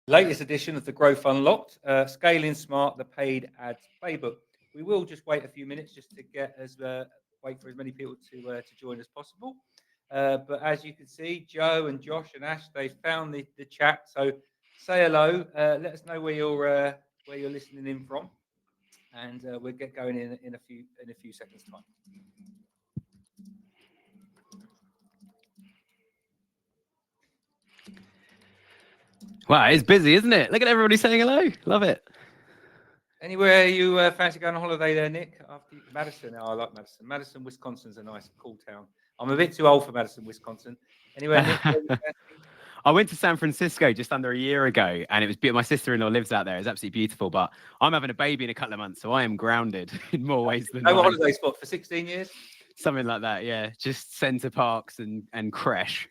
Latest edition of the Growth Unlocked, Scaling Smart, the paid ads playbook. We will just wait a few minutes just to wait for as many people to join as possible. But as you can see, Joe and Josh and Ash, they found the chat. So say hello. Let us know where you're listening in from, and we'll get going in a few seconds time. Wow, it's busy, isn't it? Look at everybody saying hello. Love it. Anywhere you fancy going on holiday there, Nick? After Madison, I like Madison. Madison, Wisconsin's a nice, cool town. I'm a bit too old for Madison, Wisconsin. Anywhere, Nick? I went to San Francisco just under a year ago, and it was beautiful. My sister-in-law lives out there. It's absolutely beautiful, but I'm having a baby in a couple of months, so I am grounded in more ways than one. Holiday spot for 16 years? Something like that, yeah. Just centre parks and crash.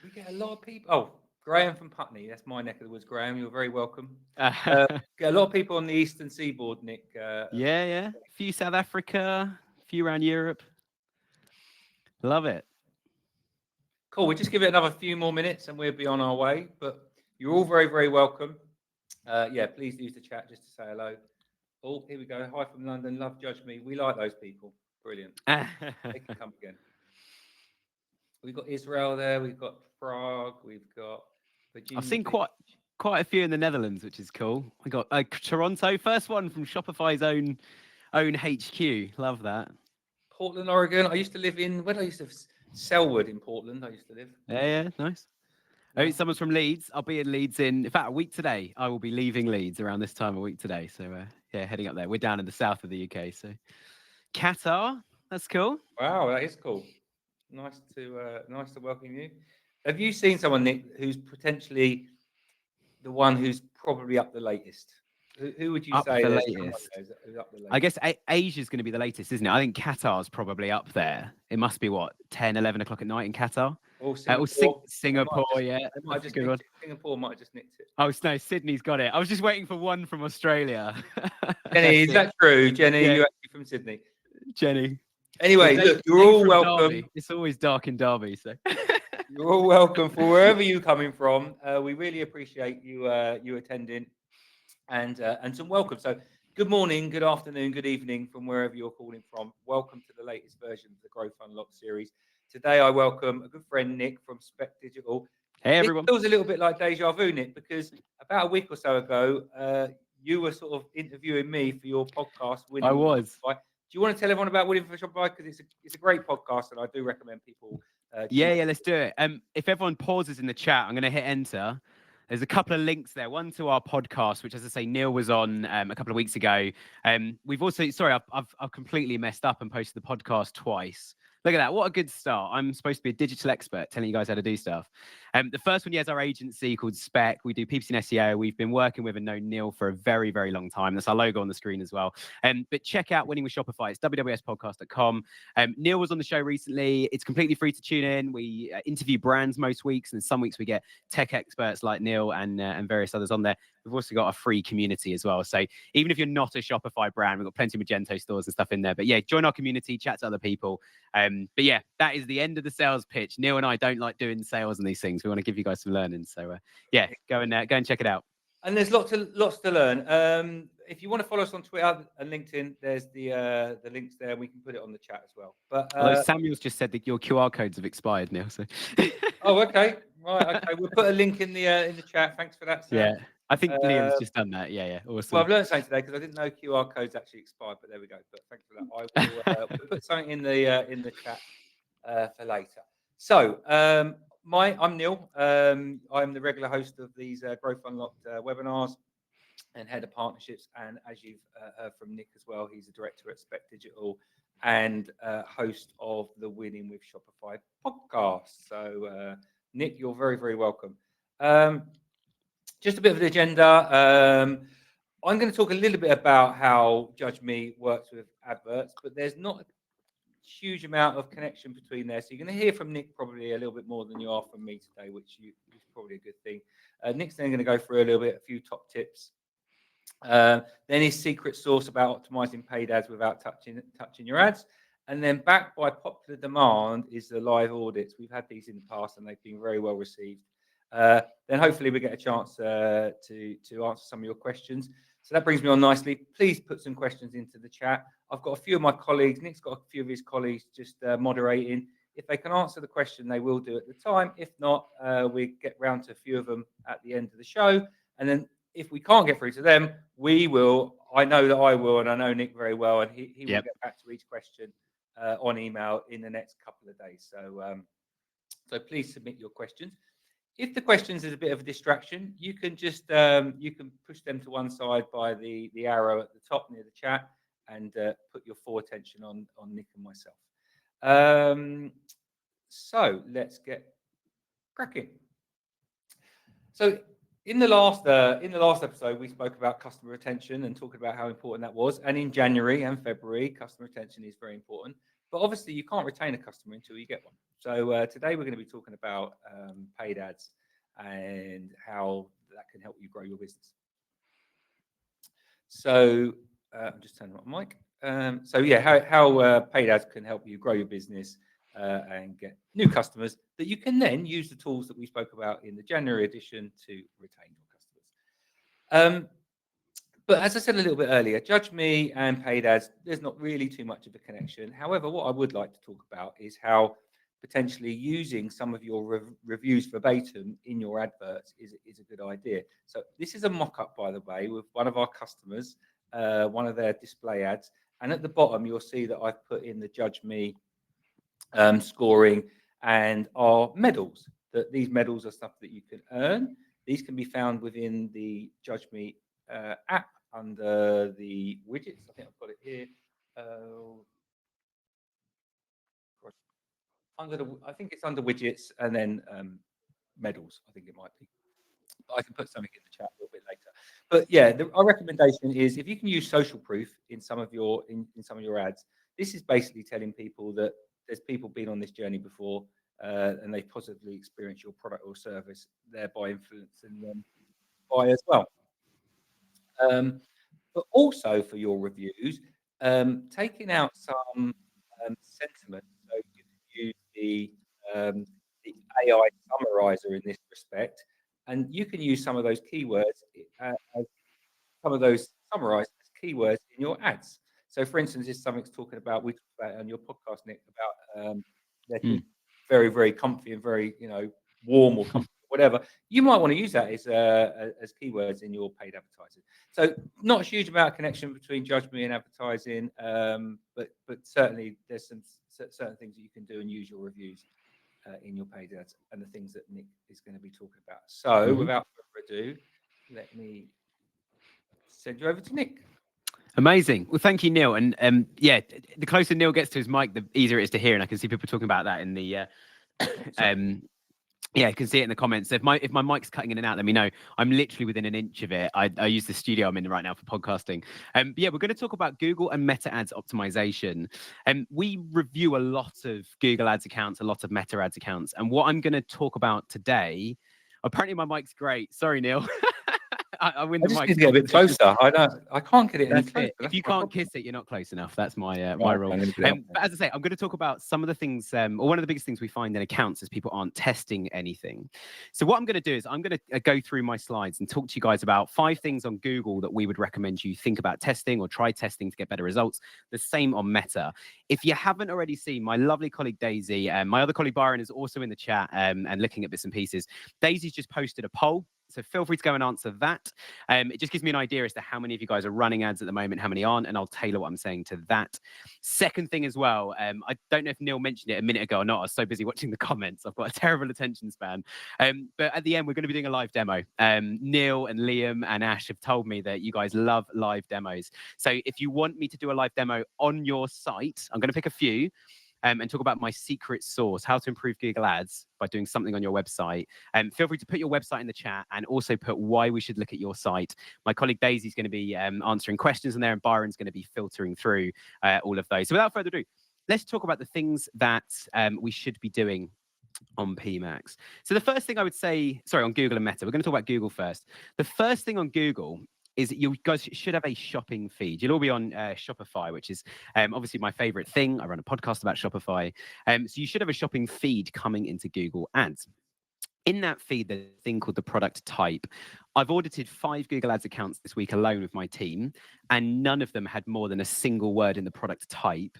We get a lot of people. Oh, Graham from Putney. That's my neck of the woods, Graham. You're very welcome. Get a lot of people on the Eastern Seaboard, Nick. Yeah. A few South Africa, a few around Europe. Love it. Cool. We'll just give it another few more minutes and we'll be on our way. But you're all very, very welcome. Please use the chat just to say hello. Oh, here we go. Hi from London. Love Judge.me. We like those people. Brilliant. They can come again. We've got Israel there. We've got Prague. We've got Virginia. I've seen quite a few in the Netherlands, which is cool. We got Toronto, first one from Shopify's own HQ. Love that. Portland, Oregon. I used to live in Selwood in Portland. I used to live. Yeah, nice. Oh, someone's from Leeds. I'll be in Leeds in fact, a week today. I will be leaving Leeds around this time a week today. So, heading up there. We're down in the south of the UK. So, Qatar, that's cool. Wow, that is cool. Nice to welcome you. Have you seen someone, Nick, who's potentially the one who's probably up the latest? Who would you say the latest? Who's up the latest? I guess Asia's going to be the latest, isn't it? I think Qatar's probably up there. It must be, 10, 11 o'clock at night in Qatar? Singapore, yeah. Singapore might have just nicked it. Oh, no, Sydney's got it. I was just waiting for one from Australia. Jenny, is that true? Jenny, you're actually from Sydney. Jenny. Anyway, look, you're all welcome. Derby. It's always dark in Derby, so... You're all welcome for wherever you're coming from. We really appreciate you attending and some welcome. So good morning, good afternoon, good evening from wherever you're calling from. Welcome to the latest version of the Growth Unlocked series. Today I welcome a good friend, Nick from Spec Digital. Hey, everyone. It feels a little bit like deja vu, Nick, because about a week or so ago, you were sort of interviewing me for your podcast. I was. Do you want to tell everyone about Winning for Shopify? Because it's a great podcast and I do recommend people. Let's do it. If everyone pauses in the chat, I'm going to hit enter. There's a couple of links there. One to our podcast, which, as I say, Neil was on a couple of weeks ago. We've also, I've completely messed up and posted the podcast twice. Look at that. What a good start. I'm supposed to be a digital expert telling you guys how to do stuff. The first one, is our agency called Spec. We do PPC and SEO. We've been working with and known Neil for a very, very long time. That's our logo on the screen as well. But check out Winning with Shopify. It's wwspodcast.com. Neil was on the show recently. It's completely free to tune in. We interview brands most weeks, and some weeks we get tech experts like Neil and various others on there. We've also got a free community as well. So even if you're not a Shopify brand, we've got plenty of Magento stores and stuff in there. But yeah, join our community, chat to other people. But yeah, that is the end of the sales pitch. Neil and I don't like doing sales and these things. We want to give you guys some learning. So go and check it out. And there's lots to learn. If you want to follow us on Twitter and LinkedIn, there's the links there. We can put it on the chat as well. But Samuel's just said that your QR codes have expired now. So. Oh, okay. Right. Okay. We'll put a link in the chat. Thanks for that, Sam. Yeah. I think Liam's just done that. Yeah. Awesome. Well, I've learned something today because I didn't know QR codes actually expired, but there we go. But thanks for that. I will we'll put something in the chat for later. So I'm Neil. I'm the regular host of these Growth Unlocked webinars and head of partnerships. And as you've heard from Nick as well, he's a director at Spec Digital and host of the Winning with Shopify podcast. So Nick, you're very, very welcome. Just a bit of an agenda. I'm going to talk a little bit about how Judge.me works with adverts, but there's not a huge amount of connection between there. So you're going to hear from Nick probably a little bit more than you are from me today, which is probably a good thing. Nick's then going to go through a few top tips. Then his secret sauce about optimizing paid ads without touching your ads. And then backed by popular demand is the live audits. We've had these in the past and they've been very well received. then hopefully we get a chance to answer some of your questions. So that brings me on nicely. Please put some questions into the chat. I've got a few of my colleagues. Nick's got a few of his colleagues just moderating. If they can answer the question, they will do at the time. If not, we get round to a few of them at the end of the show. And then if we can't get through to them, we will. I know that I will, and I know Nick very well, and he will get back to each question on email in the next couple of days. So please submit your questions. If the questions is a bit of a distraction, you can just you can push them to one side by the arrow at the top near the chat, and put your full attention on Nick and myself. So let's get cracking. So in the last episode, we spoke about customer retention and talking about how important that was. And in January and February, customer retention is very important. But obviously, you can't retain a customer until you get one. So today we're going to be talking about paid ads and how that can help you grow your business. So I'm just turning on my mic. So yeah, how paid ads can help you grow your business and get new customers that you can then use the tools that we spoke about in the January edition to retain your customers. But as I said a little bit earlier, Judge.me and paid ads, there's not really too much of a connection. However, what I would like to talk about is how potentially using some of your reviews verbatim in your adverts is a good idea. So this is a mock-up, by the way, with one of our customers, one of their display ads. And at the bottom, you'll see that I've put in the Judge.me scoring and our medals. That these medals are stuff that you can earn. These can be found within the Judge.me app under the widgets. I think I've got it here. I think it's under widgets and then medals. I think it might be. But I can put something in the chat a little bit later. But yeah, our recommendation is if you can use social proof in some of your in some of your ads. This is basically telling people that there's people been on this journey before and they positively experience your product or service, thereby influencing them buy as well. But also for your reviews, taking out some sentiment. So you can use the AI summarizer in this respect, and you can use some of those keywords as some of those summarized as keywords in your ads. So, for instance, if something's talking about, we talked about it on your podcast, Nick, about they're very, very comfy and very, warm or comfy, whatever. You might want to use that as keywords in your paid advertising. So, not a huge amount of connection between Judge.me and advertising, but certainly there's some certain things that you can do and use your reviews in your paid ads and the things that Nick is going to be talking about. So, without further ado, let me send you over to Nick. Amazing. Well, thank you, Neil. And yeah, the closer Neil gets to his mic, the easier it is to hear. And I can see people talking about that in the yeah, you can see it in the comments. So if my mic's cutting in and out, let me know. I'm literally within an inch of it. I use the studio I'm in right now for podcasting. But yeah, we're going to talk about Google and Meta ads optimization. We review a lot of Google ads accounts, a lot of Meta ads accounts. And what I'm going to talk about today, apparently my mic's great. Sorry, Neil. I win the I just mic. need to get a bit closer. I can't get it any closer. If you can't kiss it, you're not close enough. That's my my rule. But as I say, I'm going to talk about some of the things, or one of the biggest things we find in accounts is people aren't testing anything. So what I'm going to do is I'm going to go through my slides and talk to you guys about 5 things on Google that we would recommend you think about testing or try testing to get better results. The same on Meta. If you haven't already seen, my lovely colleague Daisy and my other colleague Byron is also in the chat and looking at bits and pieces. Daisy's just posted a poll. So feel free to go and answer that. It just gives me an idea as to how many of you guys are running ads at the moment, how many aren't, and I'll tailor what I'm saying to that. Second thing as well, I don't know if Neil mentioned it a minute ago or not. I was so busy watching the comments. I've got a terrible attention span. But at the end, we're going to be doing a live demo. Neil and Liam and Ash have told me that you guys love live demos. So if you want me to do a live demo on your site, I'm going to pick a few. And talk about my secret sauce, how to improve Google Ads by doing something on your website. Feel free to put your website in the chat and also put why we should look at your site. My colleague Daisy's going to be answering questions in there and Byron's going to be filtering through all of those. So without further ado, let's talk about the things that we should be doing on PMax. So the first thing I would say, sorry, on Google and Meta, we're going to talk about Google first. The first thing on Google is you guys should have a shopping feed. You'll all be on Shopify, which is obviously my favorite thing. I run a podcast about Shopify. So you should have a shopping feed coming into Google Ads. In that feed, there's a thing called the product type. I've audited 5 Google Ads accounts this week alone with my team, and none of them had more than a single word in the product type.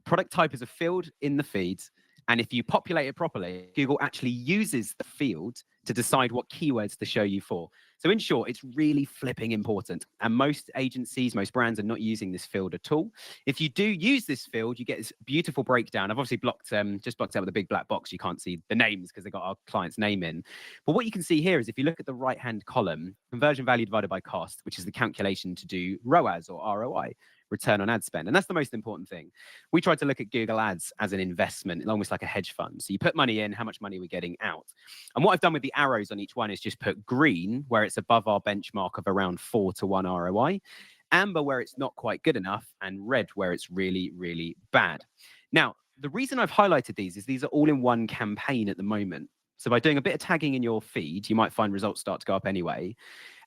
Product type is a field in the feeds, and if you populate it properly, Google actually uses the field to decide what keywords to show you for. So in short, it's really flipping important. And most agencies, most brands are not using this field at all. If you do use this field, you get this beautiful breakdown. I've obviously just blocked out with a big black box. You can't see the names because they've got our client's name in. But what you can see here is if you look at the right-hand column, conversion value divided by cost, which is the calculation to do ROAS or ROI, return on ad spend. And that's the most important thing. We tried to look at Google Ads as an investment, almost like a hedge fund. So you put money in, how much money are we getting out? And what I've done with the arrows on each one is just put green, where it's above our benchmark of around 4-to-1 ROI, amber, where it's not quite good enough, and red, where it's really, really bad. Now, the reason I've highlighted these is these are all in one campaign at the moment. So by doing a bit of tagging in your feed, you might find results start to go up anyway.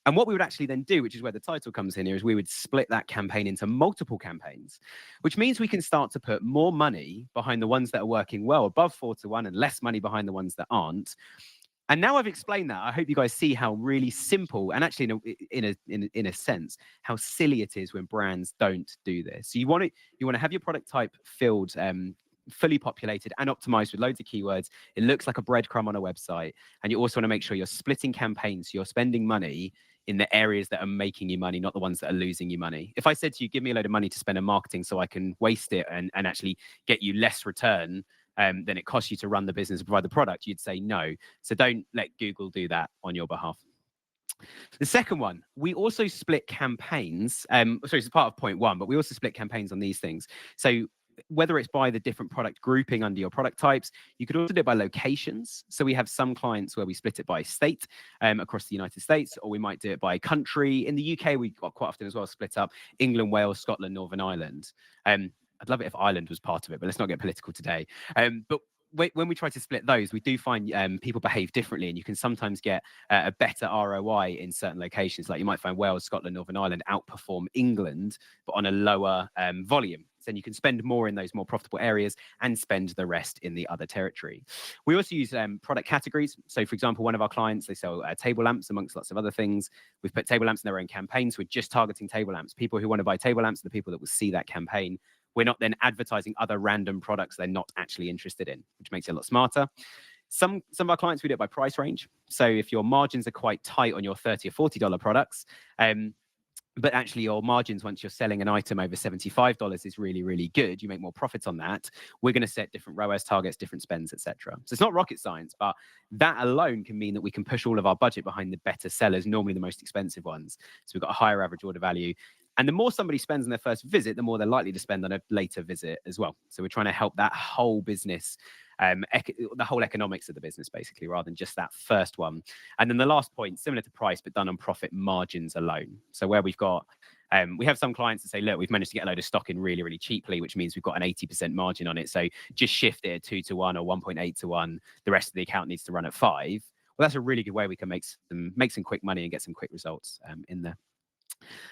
And what we would actually then do, which is where the title comes in here, is we would split that campaign into multiple campaigns, which means we can start to put more money behind the ones that are working well above 4-to-1 and less money behind the ones that aren't. And now I've explained that, I hope you guys see how really simple and actually in a sense, how silly it is when brands don't do this. So you want to have your product type filled fully populated and optimized with loads of keywords. It looks like a breadcrumb on a website. And you also want to make sure you're splitting campaigns. So you're spending money in the areas that are making you money, not the ones that are losing you money. If I said to you, give me a load of money to spend on marketing so I can waste it and actually get you less return than it costs you to run the business and provide the product, you'd say no. So don't let Google do that on your behalf. The second one, we also split campaigns. Sorry, it's part of point one, but we also split campaigns on these things. So whether it's by the different product grouping under your product types, you could also do it by locations. So we have some clients where we split it by state across the United States, or we might do it by country. In the UK, we got quite often as well split up England, Wales, Scotland, Northern Ireland. I'd love it if Ireland was part of it, but let's not get political today. But when we try to split those, we do find people behave differently, and you can sometimes get a better ROI in certain locations. Like you might find Wales, Scotland, Northern Ireland outperform England, but on a lower volume. Then you can spend more in those more profitable areas and spend the rest in the other territory. We also use product categories. So for example, one of our clients, they sell table lamps amongst lots of other things. We've put table lamps in their own campaigns. We're just targeting table lamps. People who want to buy table lamps are the people that will see that campaign. We're not then advertising other random products they're not actually interested in, which makes it a lot smarter. Some of our clients, we do it by price range. So if your margins are quite tight on your $30 or $40 products, but actually your margins once you're selling an item over $75 is really, really good, you make more profits on that, we're going to set different ROAS targets, different spends, etc. So it's not rocket science, but that alone can mean that we can push all of our budget behind the better sellers, normally the most expensive ones. So we've got a higher average order value. And the more somebody spends on their first visit, the more they're likely to spend on a later visit as well. So we're trying to help that whole business, the whole economics of the business, basically, rather than just that first one. And then the last point, similar to price, but done on profit margins alone. So where we've got, we have some clients that say, look, we've managed to get a load of stock in really, really cheaply, which means we've got an 80% margin on it. So just shift it at 2-to-1 or 1.8-to-1. The rest of the account needs to run at 5. Well, that's a really good way we can make some quick money and get some quick results in there.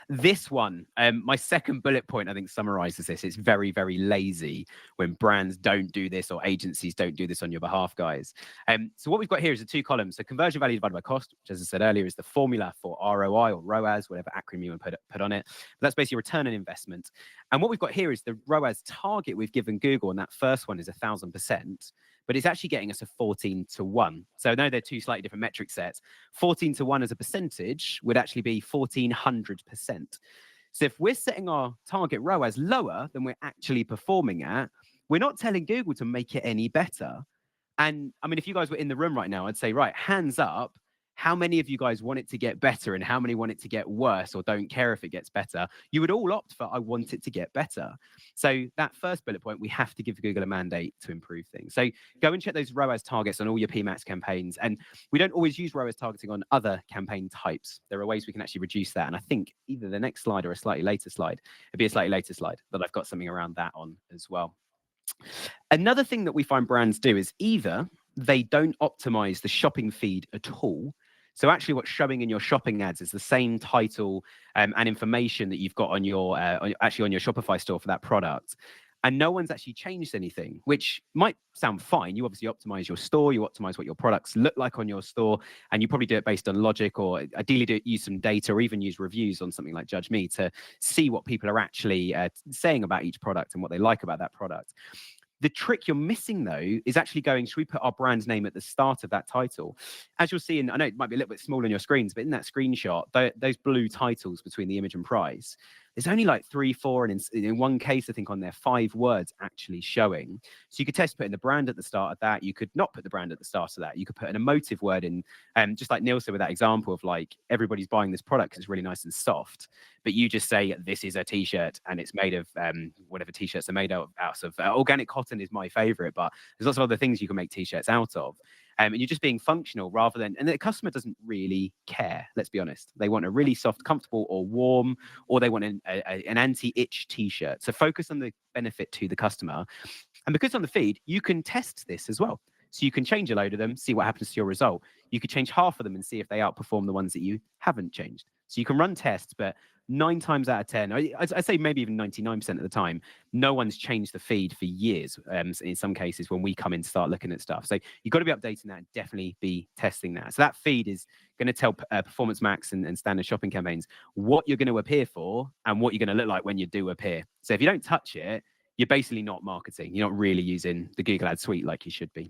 This one, my second bullet point, I think summarizes this. It's very, very lazy when brands don't do this or agencies don't do this on your behalf, guys. So what we've got here is the 2 columns. So conversion value divided by cost, which, as I said earlier, is the formula for ROI or ROAS, whatever acronym you want to put on it. But that's basically return on investment. And what we've got here is the ROAS target we've given Google, and that first one is 1,000%. But it's actually getting us a 14-to-1. So I know they're 2 slightly different metric sets. 14-to-1 as a percentage would actually be 1,400%. So if we're setting our target ROAS lower than we're actually performing at, we're not telling Google to make it any better. And I mean, if you guys were in the room right now, I'd say, right, hands up, how many of you guys want it to get better and how many want it to get worse or don't care if it gets better? You would all opt for, I want it to get better. So that first bullet point, we have to give Google a mandate to improve things. So go and check those ROAS targets on all your PMAX campaigns. And we don't always use ROAS targeting on other campaign types. There are ways we can actually reduce that. And I think either the next slide or a slightly later slide, it'd be a slightly later slide, but I've got something around that on as well. Another thing that we find brands do is either they don't optimize the shopping feed at all. So actually what's showing in your shopping ads is the same title and information that you've got on your actually on your Shopify store for that product. and no one's actually changed anything, which might sound fine. You obviously optimize your store, you optimize what your products look like on your store, and you probably do it based on logic, or ideally use some data, or even use reviews on something like Judge.me to see what people are actually saying about each product and what they like about that product. The trick you're missing, though, is actually going, should we put our brand name at the start of that title? As you'll see, I know it might be a little bit small on your screens, but in that screenshot, those blue titles between the image and price, there's only like 3, 4, and in one case, I think on there, 5 words actually showing. So you could test putting the brand at the start of that. You could not put the brand at the start of that. You could put an emotive word in, just like Neil said with that example of like, everybody's buying this product because it's really nice and soft, but you just say, this is a t-shirt and it's made of whatever t-shirts are made out of. Organic cotton is my favorite, but there's lots of other things you can make t-shirts out of. And you're just being functional rather than, and the customer doesn't really care, let's be honest. They want a really soft, comfortable, or warm, or they want an anti-itch t-shirt. So focus on the benefit to the customer. And because on the feed, you can test this as well. So you can change a load of them, see what happens to your result. You could change half of them and see if they outperform the ones that you haven't changed. So you can run tests, but 9 times out of 10, I'd say maybe even 99% of the time, no one's changed the feed for years. In some cases, when we come in to start looking at stuff. So you've got to be updating that and definitely be testing that. So that feed is going to tell Performance Max and standard shopping campaigns what you're going to appear for and what you're going to look like when you do appear. So if you don't touch it, you're basically not marketing. You're not really using the Google Ads suite like you should be.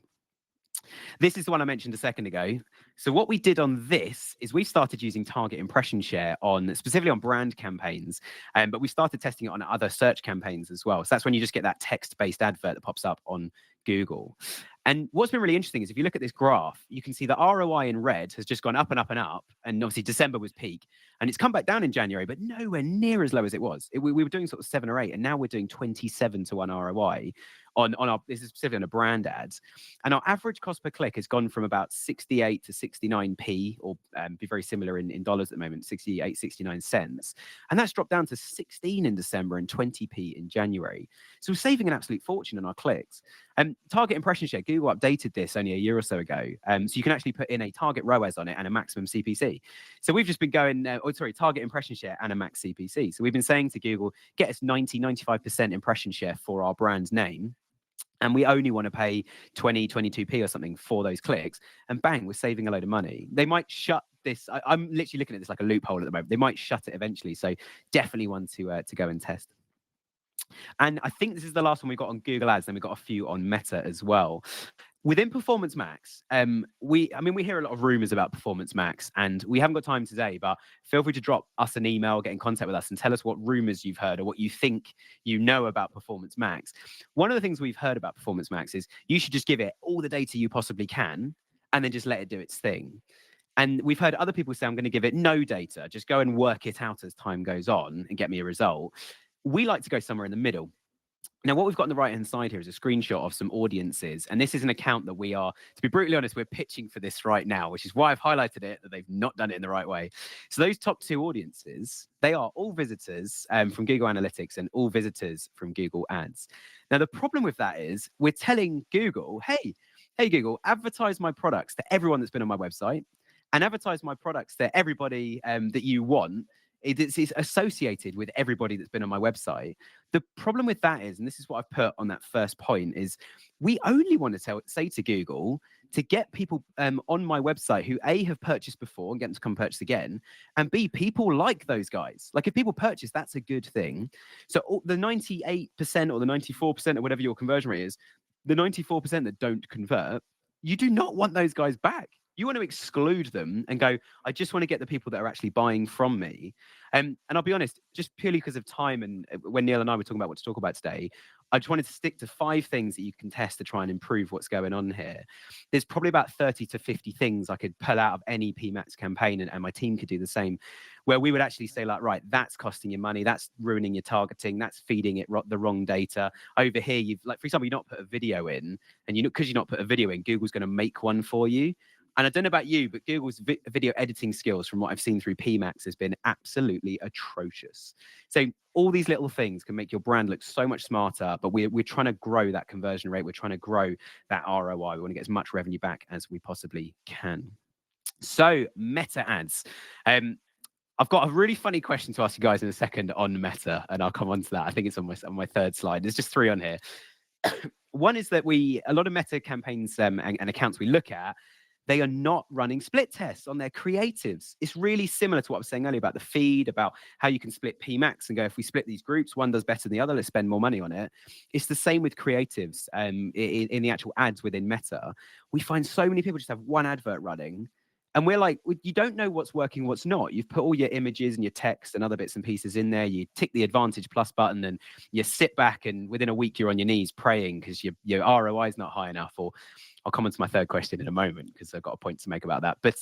This is the one I mentioned a second ago. So what we did on this is we started using target impression share on specifically on brand campaigns, but we started testing it on other search campaigns as well. So that's when you just get that text-based advert that pops up on Google. And what's been really interesting is if you look at this graph, you can see the ROI in red has just gone up and up and up. And obviously December was peak. And it's come back down in January, but nowhere near as low as it was. We were doing sort of 7 or 8, and now we're doing 27 to 1 ROI on our, this is specifically on a brand ads. And our average cost per click has gone from about 68 to 69p, or be very similar in dollars at the moment, 68, 69 cents. And that's dropped down to 16 in December and 20p in January. So we're saving an absolute fortune on our clicks. Target impression share, Google updated this only a year or so ago. So you can actually put in a target ROAS on it and a maximum CPC. So we've just been going, target impression share and a max CPC. So we've been saying to Google, get us 90, 95% impression share for our brand name. And we only want to pay 20, 22p or something for those clicks. And bang, we're saving a load of money. They might shut this. I'm literally looking at this like a loophole at the moment. They might shut it eventually. So definitely one to go and test. And I think this is the last one we got on Google Ads. Then we got a few on Meta as well. Within Performance Max, we hear a lot of rumors about Performance Max, and we haven't got time today, but feel free to drop us an email, get in contact with us, and tell us what rumors you've heard or what you think you know about Performance Max. One of the things we've heard about Performance Max is you should just give it all the data you possibly can, and then just let it do its thing. And we've heard other people say, I'm going to give it no data, just go and work it out as time goes on and get me a result. We like to go somewhere in the middle. Now, what we've got on the right-hand side here is a screenshot of some audiences. And this is an account that we are, to be brutally honest, we're pitching for this right now, which is why I've highlighted it, that they've not done it in the right way. So those top 2 audiences, they are all visitors from Google Analytics and all visitors from Google Ads. Now, the problem with that is we're telling Google, hey Google, advertise my products to everyone that's been on my website and advertise my products to everybody that you want. It's associated with everybody that's been on my website. The problem with that is, and this is what I've put on that first point, is we only want to say to Google to get people on my website who A, have purchased before and get them to come purchase again, and B, people like those guys. Like if people purchase, that's a good thing. So the 98% or the 94% or whatever your conversion rate is, the 94% that don't convert, you do not want those guys back. You want to exclude them and go, I just want to get the people that are actually buying from me. And I'll be honest, just purely because of time and when Neil and I were talking about what to talk about today, I just wanted to stick to 5 things that you can test to try and improve what's going on here. There's probably about 30 to 50 things I could pull out of any PMAX campaign, and my team could do the same, where we would actually say like, right, that's costing you money, that's ruining your targeting, that's feeding it the wrong data. Over here, you've, like, for example, you not put a video in, and because you not put a video in, Google's going to make one for you. And I don't know about you, but Google's video editing skills, from what I've seen through PMAX, has been absolutely atrocious. So all these little things can make your brand look so much smarter, but we're trying to grow that conversion rate. We're trying to grow that ROI. We want to get as much revenue back as we possibly can. So Meta ads. I've got a really funny question to ask you guys in a second on Meta, and I'll come on to that. I think it's on my third slide. There's just 3 on here. One is that a lot of Meta campaigns and accounts we look at, they are not running split tests on their creatives. It's really similar to what I was saying earlier about the feed, about how you can split PMAX and go, if we split these groups, one does better than the other, let's spend more money on it. It's the same with creatives in the actual ads within Meta. We find so many people just have one advert running. And we're like, you don't know what's working, what's not. You've put all your images and your text and other bits and pieces in there. You tick the Advantage Plus button and you sit back, and within a week you're on your knees praying because your ROI is not high enough. Or I'll come on to my third question in a moment because I've got a point to make about that. But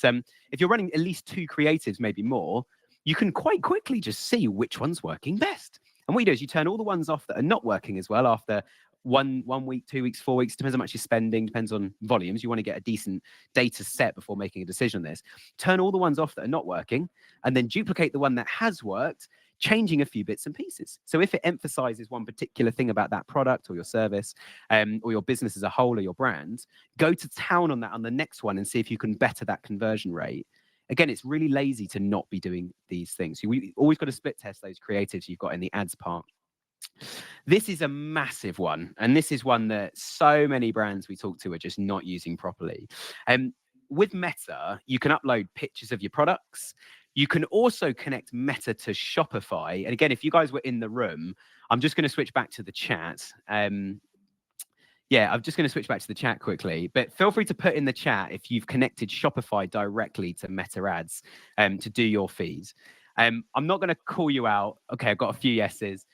if you're running at least 2 creatives, maybe more, you can quite quickly just see which one's working best. And what you do is you turn all the ones off that are not working as well after one week, 2 weeks, 4 weeks, depends how much you're spending, depends on volumes. You want to get a decent data set before making a decision on this. Turn all the ones off that are not working, and then duplicate the one that has worked, changing a few bits and pieces. So if it emphasizes one particular thing about that product or your service, or your business as a whole or your brand, go to town on that on the next one and see if you can better that conversion rate. Again, it's really lazy to not be doing these things. We always got to split test those creatives you've got in the ads part. This is a massive one, and this is one that so many brands we talk to are just not using properly. With Meta, you can upload pictures of your products. You can also connect Meta to Shopify. And again, if you guys were in the room, I'm just going to switch back to the chat. Yeah, I'm just going to switch back to the chat quickly, but feel free to put in the chat if you've connected Shopify directly to Meta Ads to do your feeds. I'm not going to call you out. Okay, I've got a few yeses.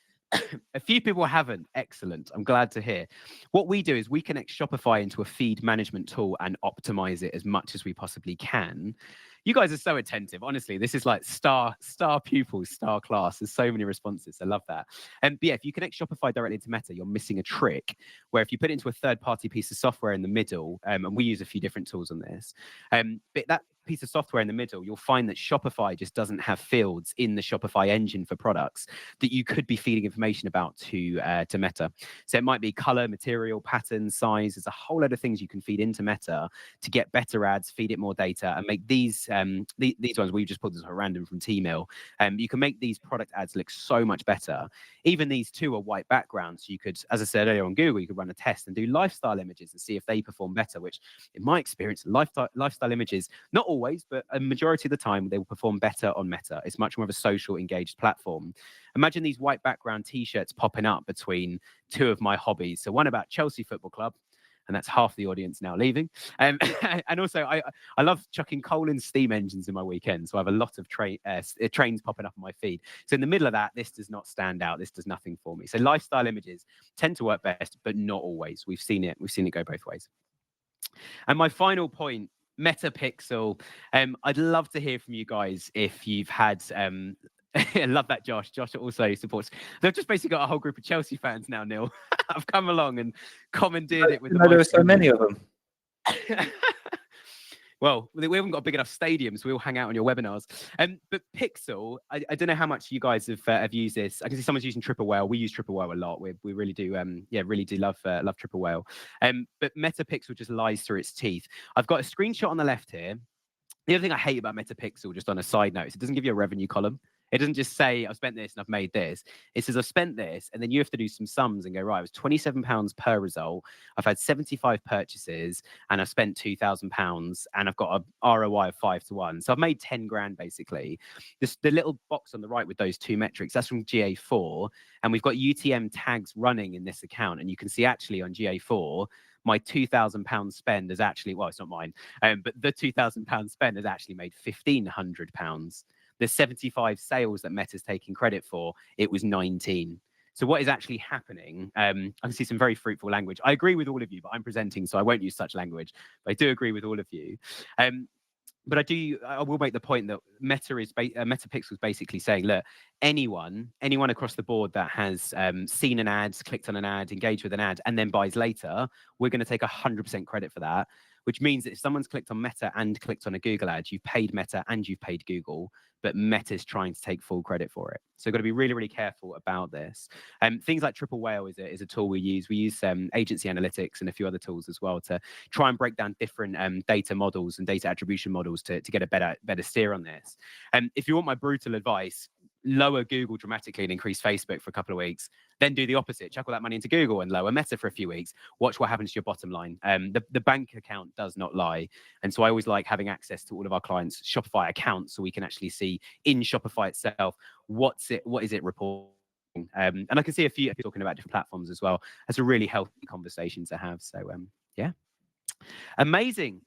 A few people haven't. Excellent. I'm glad to hear. What we do is we connect Shopify into a feed management tool and optimize it as much as we possibly can. You guys are so attentive. Honestly, this is like star pupils, star class. There's so many responses. I love that. But yeah, if you connect Shopify directly to Meta, you're missing a trick where if you put it into a third-party piece of software in the middle, and we use a few different tools on this, but that piece of software in the middle, you'll find that Shopify just doesn't have fields in the Shopify engine for products that you could be feeding information about to Meta. So it might be color, material, pattern, size. There's a whole lot of things you can feed into Meta to get better ads, feed it more data, and make these ones we just pulled this random from T-Mail. You can make these product ads look so much better. Even these 2 are white backgrounds. So you could, as I said earlier on Google, you could run a test and do lifestyle images and see if they perform better, which in my experience, lifestyle images, not always, but a majority of the time, they will perform better on Meta. It's much more of a social engaged platform. Imagine these white background T-shirts popping up between 2 of my hobbies. So one about Chelsea Football Club, and that's half the audience now leaving. And also, I love chucking coal and steam engines in my weekend. So I have a lot of trains popping up on my feed. So in the middle of that, this does not stand out. This does nothing for me. So lifestyle images tend to work best, but not always. We've seen it go both ways. And my final point, Metapixel. I'd love to hear from you guys if you've had I love that, Josh. Josh also supports. They've just basically got a whole group of Chelsea fans now, Neil. I've come along and commandeered it with there are so many of them. Well, we haven't got a big enough stadium, so we all hang out on your webinars. But Pixel, I don't know how much you guys have used this. I can see someone's using Triple Whale. We use Triple Whale a lot. We really do. Really do love Triple Whale. But Metapixel just lies through its teeth. I've got a screenshot on the left here. The other thing I hate about Metapixel, just on a side note, is it doesn't give you a revenue column. It doesn't just say, I've spent this and I've made this. It says, I've spent this, and then you have to do some sums and go, right, it was £27 per result. I've had 75 purchases, and I've spent £2,000, and I've got a ROI of 5 to 1. So I've made 10 grand, basically. The little box on the right with those 2 metrics, that's from GA4, and we've got UTM tags running in this account, and you can see actually on GA4, my £2,000 spend has actually, well, it's not mine, but the £2,000 spend has actually made £1,500. The 75 sales that Meta's taking credit for, it was 19. So what is actually happening? I can see some very fruitful language. I agree with all of you, but I'm presenting, so I won't use such language. But I do agree with all of you. But I will make the point that Metapixel is basically saying, look, anyone across the board that has seen an ad, clicked on an ad, engaged with an ad, and then buys later, we're going to take 100% credit for that. which means that if someone's clicked on Meta and clicked on a Google ad, you've paid Meta and you've paid Google, but Meta's trying to take full credit for it. So you've got to be really, really careful about this. Things like Triple Whale is a tool we use. We use agency analytics and a few other tools as well to try and break down different data models and data attribution models to get a better steer on this. If you want my brutal advice, lower Google dramatically and increase Facebook for a couple of weeks, then do the opposite. Chuck all that money into Google and lower Meta for a few weeks. Watch what happens to your bottom line. The bank account does not lie. And so I always like having access to all of our clients' Shopify accounts so we can actually see in Shopify itself, what is it reporting. And I can see a few people talking about different platforms as well. That's a really healthy conversation to have. So yeah. Amazing.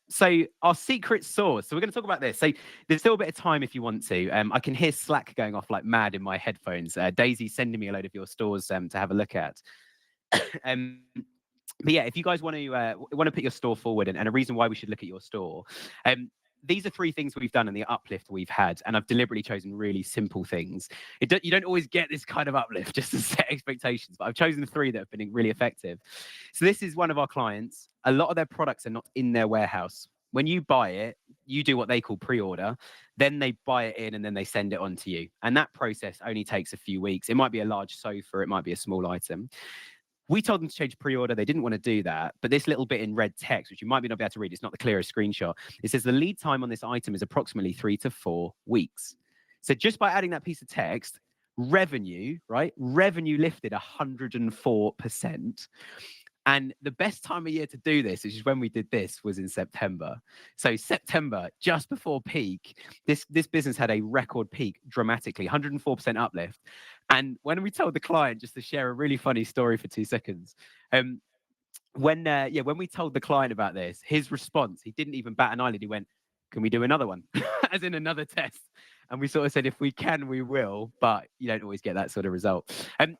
So our secret sauce. So we're going to talk about this. So there's still a bit of time if you want to. I can hear Slack going off like mad in my headphones. Daisy sending me a load of your stores to have a look at. But yeah, if you guys want to put your store forward and a reason why we should look at your store, these are 3 things we've done and the uplift we've had, and I've deliberately chosen really simple things. You don't always get this kind of uplift just to set expectations, but I've chosen 3 that have been really effective. So this is one of our clients. A lot of their products are not in their warehouse. When you buy it, you do what they call pre-order, then they buy it in and then they send it on to you. And that process only takes a few weeks. It might be a large sofa, it might be a small item. We told them to change pre-order. They didn't want to do that. But this little bit in red text, which you might not be able to read, it's not the clearest screenshot. It says the lead time on this item is approximately 3 to 4 weeks. So just by adding that piece of text, revenue lifted 104%. And the best time of year to do this, which is when we did this, was in September. So September, just before peak, this business had a record peak dramatically, 104% uplift. And when we told the client, just to share a really funny story for 2 seconds, when we told the client about this, his response, he didn't even bat an eyelid. He went, "Can we do another one?" As in another test. And we sort of said, if we can, we will, but you don't always get that sort of result.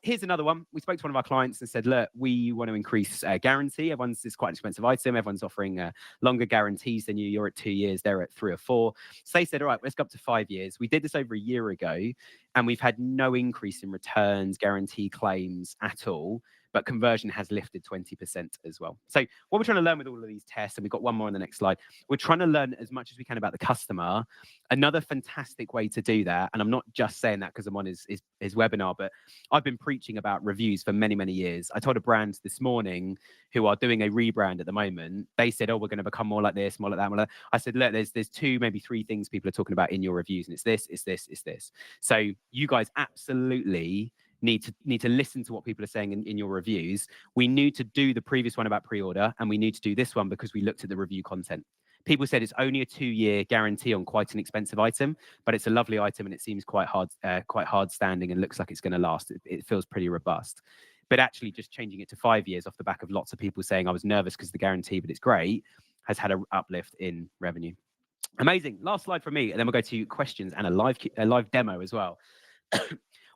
Here's another one. We spoke to one of our clients and said, look, we want to increase guarantee. It's quite an expensive item. Everyone's offering longer guarantees than you. You're at 2 years, they're at 3 or 4. So they said, all right, let's go up to 5 years. We did this over a year ago, and we've had no increase in returns, guarantee claims at all. But conversion has lifted 20% as well. So what we're trying to learn with all of these tests, and we've got one more on the next slide, we're trying to learn as much as we can about the customer. Another fantastic way to do that, and I'm not just saying that because I'm on his webinar, but I've been preaching about reviews for many, many years. I told a brand this morning who are doing a rebrand at the moment. They said, oh, we're going to become more like this, more like that, more like that. I said, look, there's 2, maybe 3 things people are talking about in your reviews, and it's this, it's this, it's this. So you guys absolutely need to listen to what people are saying in your reviews. We need to do the previous one about pre-order, and we need to do this one because we looked at the review content. People said it's only a 2-year guarantee on quite an expensive item, but it's a lovely item and it seems quite hard standing and looks like it's going to last. It feels pretty robust. But actually just changing it to 5 years off the back of lots of people saying I was nervous because of the guarantee, but it's great, has had an uplift in revenue. Amazing. Last slide from me, and then we'll go to questions and a live demo as well.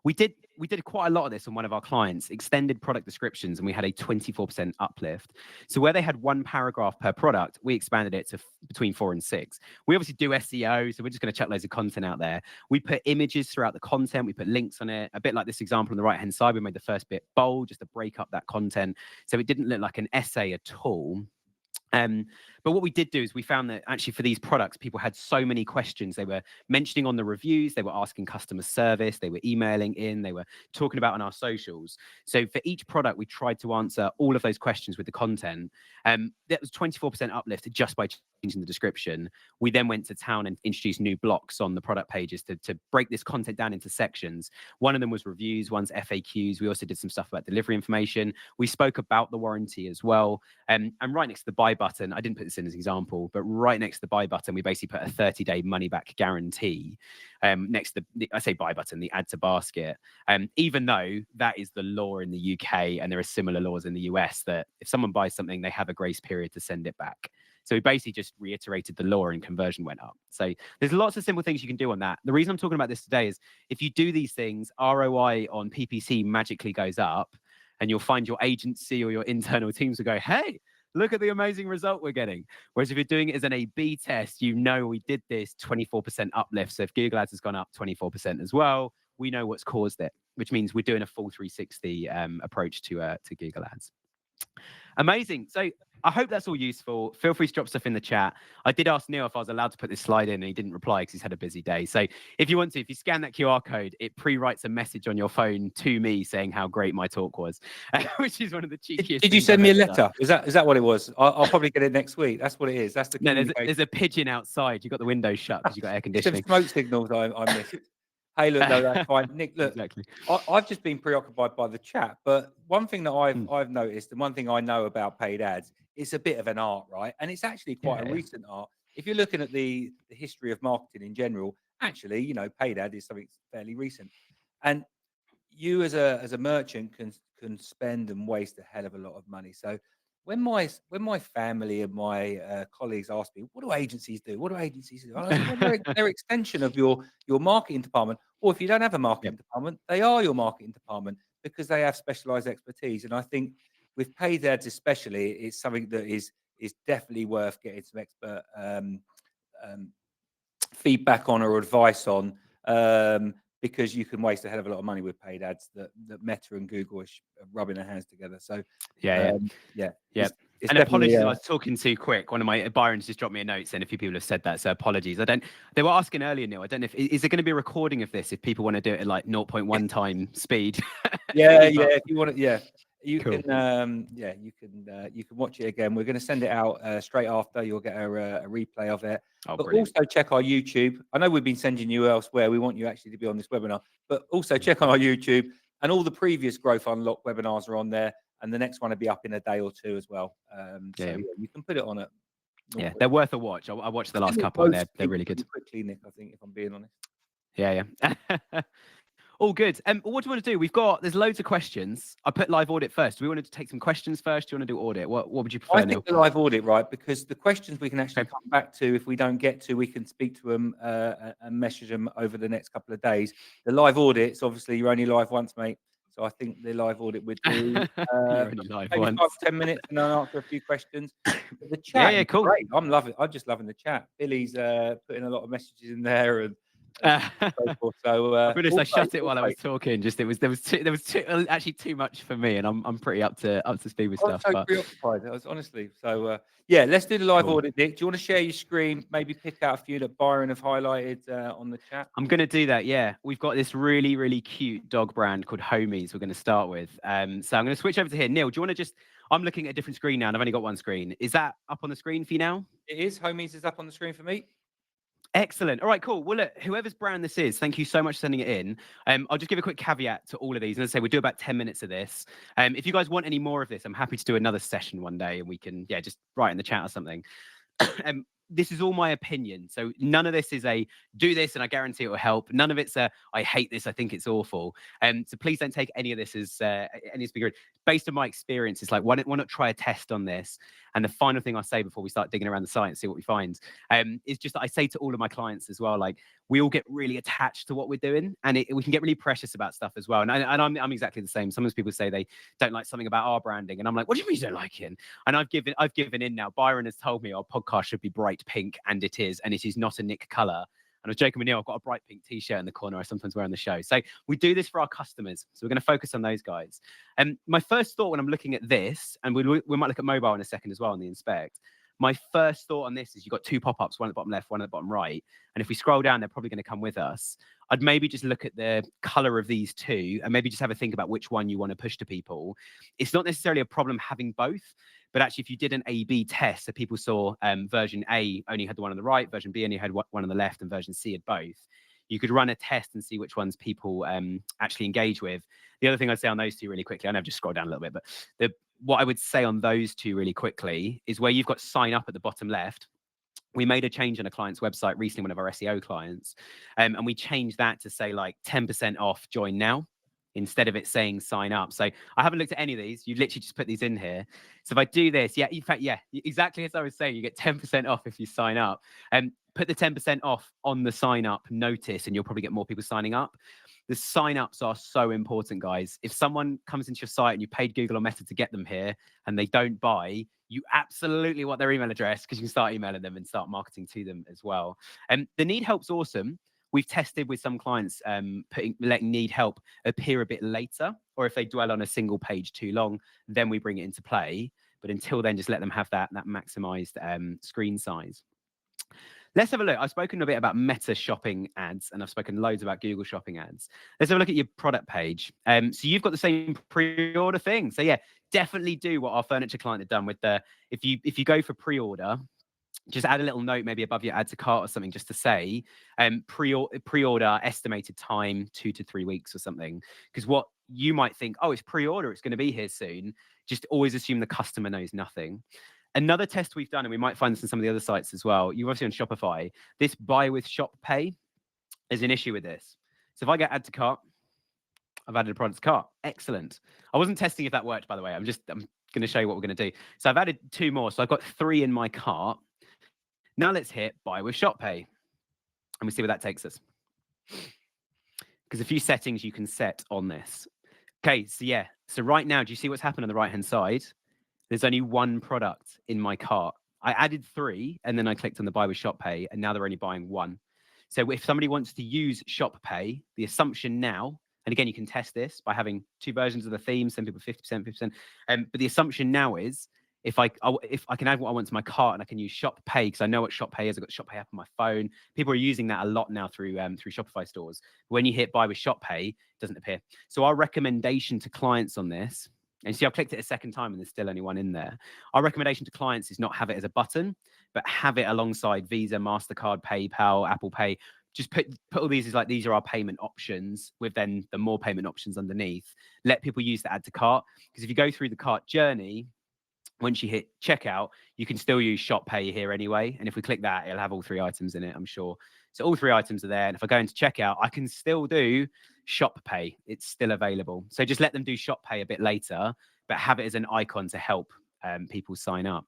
We did quite a lot of this on one of our clients, extended product descriptions, and we had a 24% uplift. So where they had 1 paragraph per product, we expanded it to between 4 and 6. We obviously do SEO, so we're just going to chuck loads of content out there. We put images throughout the content. We put links on it, a bit like this example on the right-hand side. We made the first bit bold just to break up that content. So it didn't look like an essay at all. But what we did do is we found that actually for these products, people had so many questions. They were mentioning on the reviews, they were asking customer service, they were emailing in, they were talking about on our socials. So for each product, we tried to answer all of those questions with the content. That was 24% uplift just by changing the description. We then went to town and introduced new blocks on the product pages to break this content down into sections. One of them was reviews, one's FAQs. We also did some stuff about delivery information. We spoke about the warranty as well. And right next to the buy button, I didn't put this in as an example, but right next to the buy button, we basically put a 30-day money-back guarantee next to I say buy button, the add to basket. Even though that is the law in the UK and there are similar laws in the US that if someone buys something, they have a grace period to send it back. So we basically just reiterated the law and conversion went up. So there's lots of simple things you can do on that. The reason I'm talking about this today is if you do these things, ROI on PPC magically goes up, and you'll find your agency or your internal teams will go, hey, look at the amazing result we're getting. Whereas if you're doing it as an A/B test, you know we did this 24% uplift. So if Google Ads has gone up 24% as well, we know what's caused it, which means we're doing a full 360 approach to Google Ads. Amazing. So I hope that's all useful. Feel free to drop stuff in the chat. I did ask Neil if I was allowed to put this slide in, and he didn't reply because he's had a busy day. So if you want to, if you scan that QR code, it pre-writes a message on your phone to me saying how great my talk was, which is one of the cheekiest. Did you send me a letter? Is that what it was? I'll probably get it next week. That's what it is. That's the No, communication. there's a pigeon outside. You've got the window shut because you've got air Some conditioning. smoke signals I missed. Hey, look, no, that's fine. Nick, look, Exactly. I've just been preoccupied by the chat, but one thing that I've noticed, and one thing I know about paid ads, it's a bit of an art, right? And it's actually quite a recent art. If you're looking at the history of marketing in general, actually, you know, paid ad is something fairly recent. And you as a merchant can spend and waste a hell of a lot of money. So when my family and my colleagues ask me, what do agencies do? What do agencies do? And I say, well, they're extension of your marketing department. Or if you don't have a marketing department, they are your marketing department because they have specialized expertise. And I think with paid ads especially, it's something that is definitely worth getting some expert um, feedback on or advice on, because you can waste a hell of a lot of money with paid ads that Meta and Google are rubbing their hands together. So yeah. It's And definitely, apologies if I was talking too quick. One of my Byron's just dropped me a note saying a few people have said that, so apologies. They were asking earlier, Neil. I don't know is there going to be a recording of this if people want to do it at like 0.1 time speed? if you want it, you Cool. can you can watch it again. We're going to send it out straight after. You'll get a replay of it. But Brilliant. also check our YouTube. I know we've been sending you elsewhere. We want you actually to be on this webinar, but also check on our YouTube, and all the previous Growth Unlock webinars are on there, and the next one will be up in a day or two as well. You can put it on it. Yeah, they're worth a watch. I watched the last couple, and they're really good. Quickly, Nick, I think, if I'm being honest. Yeah. All good. What do you want to do? There's loads of questions. I put live audit first. Do we want to take some questions first? Do you want to do audit? What would you prefer, I think the live audit, right? Because the questions we can actually come back to. If we don't get to, we can speak to them and message them over the next couple of days. The live audits, obviously, you're only live once, mate. So I think the live audit would do maybe 5 to 10 minutes, and I'll answer a few questions. The chat, is cool. Great. I'm just loving the chat. Billy's putting a lot of messages in there and so forth. So I'll be honest, I shut it while I was talking. Just there was actually too much for me, and I'm pretty up to speed with stuff. I was so preoccupied. I was honestly so. Let's do the live audit, Nick. Do you want to share your screen? Maybe pick out a few that Byron have highlighted on the chat. I'm going to do that. Yeah, we've got this really, really cute dog brand called Homies. We're going to start with. So I'm going to switch over to here. Neil, do you want to just? I'm looking at a different screen now, and I've only got one screen. Is that up on the screen for you now? It is. Homies is up on the screen for me. Excellent. All right, cool. Well, look, whoever's brand this is, thank you so much for sending it in. I'll just give a quick caveat to all of these. And as I say, we'll do about 10 minutes of this. If you guys want any more of this, I'm happy to do another session one day and we can, just write in the chat or something. This is all my opinion. So none of this is a do this and I guarantee it will help. None of it's a I hate this, I think it's awful. So please don't take any of this as any speaker. Based on my experience, it's like why not try a test on this? And the final thing I say before we start digging around the site and see what we find is just that I say to all of my clients as well, like we all get really attached to what we're doing, and we can get really precious about stuff as well. And I'm exactly the same. Sometimes people say they don't like something about our branding, and I'm like, what do you mean you don't like it? And I've given in now. Byron has told me our podcast should be bright pink, and it is not a Nick color. And I was joking with Neil, I've got a bright pink t-shirt in the corner I sometimes wear on the show. So we do this for our customers. So we're going to focus on those guys. And my first thought when I'm looking at this, and we might look at mobile in a second as well on the inspect. My first thought on this is you've got two pop-ups, one at the bottom left, one at the bottom right. And if we scroll down, they're probably going to come with us. I'd maybe just look at the color of these two and maybe just have a think about which one you want to push to people. It's not necessarily a problem having both, but actually if you did an A/B test, so people saw version A only had the one on the right, version B only had one on the left, and version C had both, you could run a test and see which ones people actually engage with. The other thing I'd say on those two really quickly, I know I've just scrolled down a little bit, but what I would say on those two really quickly is where you've got sign up at the bottom left. We made a change on a client's website recently, one of our SEO clients, and we changed that to say like 10% off, join now, instead of it saying sign up. So I haven't looked at any of these. You literally just put these in here. So if I do this, in fact, exactly as I was saying, you get 10% off if you sign up. And put the 10% off on the sign up notice, and you'll probably get more people signing up. The sign-ups are so important, guys. If someone comes into your site and you paid Google or Meta to get them here and they don't buy, you absolutely want their email address because you can start emailing them and start marketing to them as well. And the need help's awesome. We've tested with some clients letting need help appear a bit later, or if they dwell on a single page too long, then we bring it into play. But until then, just let them have that maximized screen size. Let's have a look. I've spoken a bit about Meta shopping ads, and I've spoken loads about Google shopping ads. Let's have a look at your product page. So you've got the same pre-order thing. So yeah, definitely do what our furniture client had done with the, if you go for pre-order, just add a little note maybe above your add to cart or something, just to say pre-order estimated time 2 to 3 weeks or something. Because what you might think, oh, it's pre-order, it's going to be here soon. Just always assume the customer knows nothing. Another test we've done, and we might find this in some of the other sites as well, you're obviously on Shopify, this buy with shop pay is an issue with this. So if I get add to cart, I've added a product to cart. Excellent. I wasn't testing if that worked, by the way. I'm going to show you what we're going to do. So I've added 2 more. So I've got 3 in my cart. Now let's hit buy with shop pay, and we see where that takes us. Because a few settings you can set on this. Okay, so yeah. So right now, do you see what's happened on the right-hand side? There's only 1 product in my cart. I added 3, and then I clicked on the buy with shop pay, and now they're only buying 1. So if somebody wants to use shop pay, the assumption now, and again, you can test this by having 2 versions of the theme, some people 50%, 50%. But the assumption now is if I can add what I want to my cart and I can use shop pay, because I know what shop pay is. I've got shop pay app on my phone. People are using that a lot now through Shopify stores. When you hit buy with shop pay, it doesn't appear. So our recommendation to clients on this, and see, I've clicked it a second time and there's still only 1 in there. Our recommendation to clients is not have it as a button, but have it alongside Visa, MasterCard, PayPal, Apple Pay. Just put all these as like, these are our payment options, with then the more payment options underneath. Let people use the add to cart, because if you go through the cart journey, once you hit checkout, you can still use shop pay here anyway. And if we click that, it'll have all 3 items in it, I'm sure. So all 3 items are there. And if I go into checkout, I can still do shop pay. It's still available. So just let them do shop pay a bit later, but have it as an icon to help people sign up.